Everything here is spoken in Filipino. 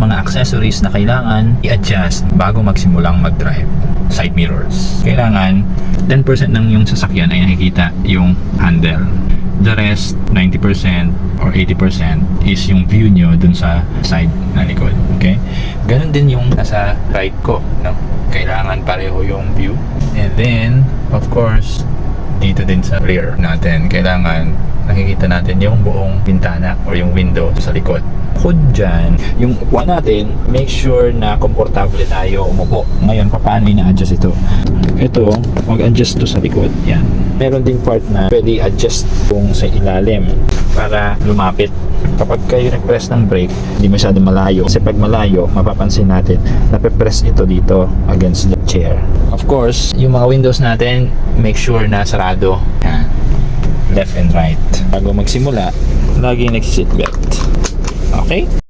mga accessories na kailangan i-adjust bago magsimulang mag-drive. Side mirrors. Kailangan 10% ng yung sasakyan ay nakikita yung handle. The rest, 90% or 80% is yung view nyo dun sa side na likod. Okay? Ganon din yung nasa right ko. No? Kailangan pareho yung view. And then, of course, dito din sa rear natin, kailangan nakikita natin yung buong bintana or yung window sa likod. Bukod dyan, yung upuan natin, make sure na komportable tayo umupo. Ngayon, paano ina-adjust ito? Ito, mag-adjust to sa likod. Yan. Meron ding part na pwede adjust kung sa ilalim para lumapit. Kapag kayo nag-press ng brake, hindi masyado malayo. Kasi pag malayo, mapapansin natin na pe-press ito dito against the chair. Of course, yung mga windows natin, make sure na sarado. Yan. Left and right. Bago magsimula, lagi nag-seatbelt. Okay?